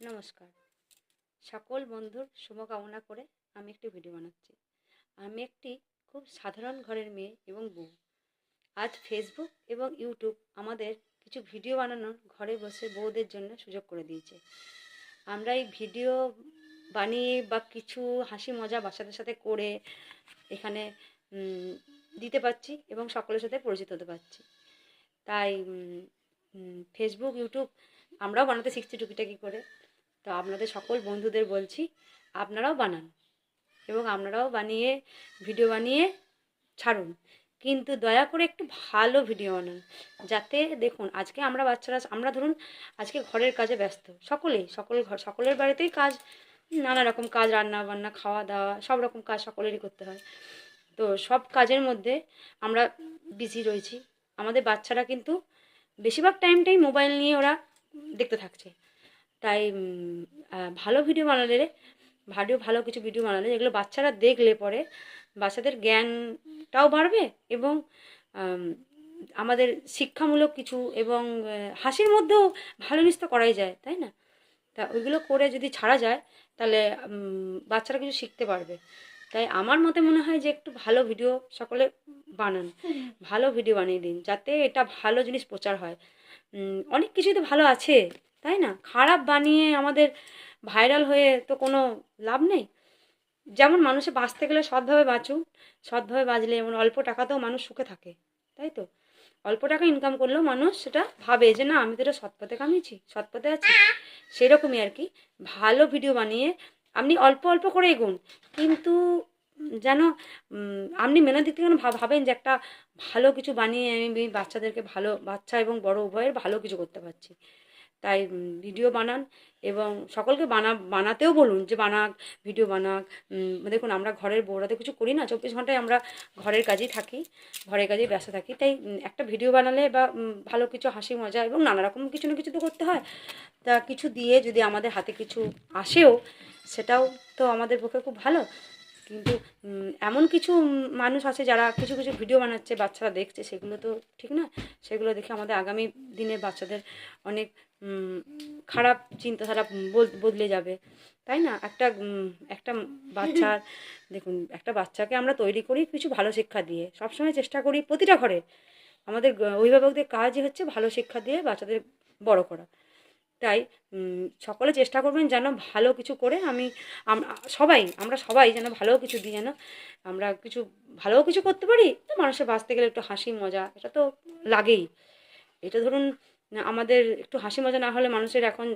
নমস্কার। সকল বন্ধুর শুভকামনা করে আমি একটি ভিডিও বানাচ্ছি। আমি একটি খুব সাধারণ ঘরের মেয়ে এবং বউ। আজ ফেসবুক এবং ইউটিউব আমাদের কিছু ভিডিও বানানোর ঘরে বসে বউদের জন্য সুযোগ করে দিয়েছে। আমরা এই ভিডিও বানিয়ে বা কিছু হাসি মজা বাচ্চাদের সাথে করে এখানে দিতে পারছি এবং সকলের সাথে পরিচিত হতে পারছি। তাই ফেসবুক ইউটিউব আমরাও বানাতে শিখছি টুকিটাকি করে। তো আপনাদের সকল বন্ধুদের বলছি আপনারাও বানান এবং আপনারাও বানিয়ে ভিডিও বানিয়ে ছাড়ুন, কিন্তু দয়া করে একটু ভালো ভিডিও বানান, যাতে দেখুন আজকে আমরা ধরুন আজকে ঘরের কাজে ব্যস্ত, সকলের বাড়িতেই কাজ, নানা রকম কাজ, রান্না বান্না, খাওয়া দাওয়া, সব রকম কাজ সকলেরই করতে হয়। তো সব কাজের মধ্যে আমরা বিজি রয়েছি। আমাদের বাচ্চারা কিন্তু বেশিরভাগ টাইমটাই মোবাইল নিয়ে ওরা দেখতে থাকছে। তাই ভালো ভিডিও বানালে ভালো কিছু ভিডিও বানালে যেগুলো বাচ্চারা দেখলে পরে বাচ্চাদের জ্ঞানটাও বাড়বে এবং আমাদের শিক্ষামূলক কিছু এবং হাসির মধ্যেও ভালো জিনিস তো করাই যায়, তাই না? তা ওইগুলো করে যদি ছাড়া যায় তাহলে বাচ্চারা কিছু শিখতে পারবে। তাই আমার মতে মনে হয় যে একটু ভালো ভিডিও সকলে বানান, ভালো ভিডিও বানিয়ে দিন, যাতে এটা ভালো জিনিস প্রচার হয়। অনেক কিছুই তো ভালো আছে, তাই না? খারাপ বানিয়ে আমাদের ভাইরাল হয়ে তো কোনো লাভ নেই। যেমন মানুষে বাঁচতে গেলে সৎভাবে বাঁচুন, সৎভাবে বাঁচলে যেমন অল্প টাকাতেও মানুষ সুখে থাকে, তাই তো? অল্প টাকা ইনকাম করলেও মানুষ সেটা ভাবে যে না, আমি তো এটা সৎ পথে কামিয়েছি, সৎ পথে আছি। সেরকমই আর কি, ভালো ভিডিও বানিয়ে আপনি অল্প অল্প করে এগুন, কিন্তু যেন আপনি মেনের দিক থেকে ভাবেন যে একটা ভালো কিছু বানিয়ে আমি বাচ্চাদেরকে ভালো, বাচ্চা এবং বড় উভয়ের ভালো কিছু করতে পারছি। তাই ভিডিও বানান এবং সকলকে বানাতেও বলুন যে বানাক, ভিডিও বানাক। দেখুন আমরা ঘরের বউরা তো কিছু করি না, 24 ঘন্টায় আমরা ঘরের কাজেই থাকি, ঘরের কাজেই ব্যস্ত থাকি। তাই একটা ভিডিও বানালে বা ভালো কিছু হাসি মজা এবং নানা রকম কিছু না কিছু তো করতে হয়। তা কিছু দিয়ে যদি আমাদের হাতে কিছু আসেও, সেটাও তো আমাদের পক্ষে খুব ভালো। কিন্তু এমন কিছু মানুষ আছে যারা কিছু কিছু ভিডিও বানাচ্ছে, বাচ্চারা দেখছে, সেগুলো তো ঠিক না। সেগুলো দেখে আমাদের আগামী দিনে বাচ্চাদের অনেক খারাপ চিন্তাধারা বদলে যাবে, তাই না? একটা বাচ্চার দেখুন, একটা বাচ্চাকে আমরা তৈরি করি কিছু ভালো শিক্ষা দিয়ে, সবসময় চেষ্টা করি প্রতিটা ঘরে আমাদের অভিভাবকদের কাজই হচ্ছে ভালো শিক্ষা দিয়ে বাচ্চাদের বড় করা। তাই সকলে চেষ্টা করবেন যেন ভালো কিছু করে আমরা সবাই যেন ভালো কিছু দিই, যেন আমরা কিছু ভালো কিছু করতে পারি। তো মানুষের বাঁচতে গেলে একটু হাসি মজা এটা তো লাগেই। এটা ধরুন আমাদের একটু হাসি মজা না হলে মানুষের এখন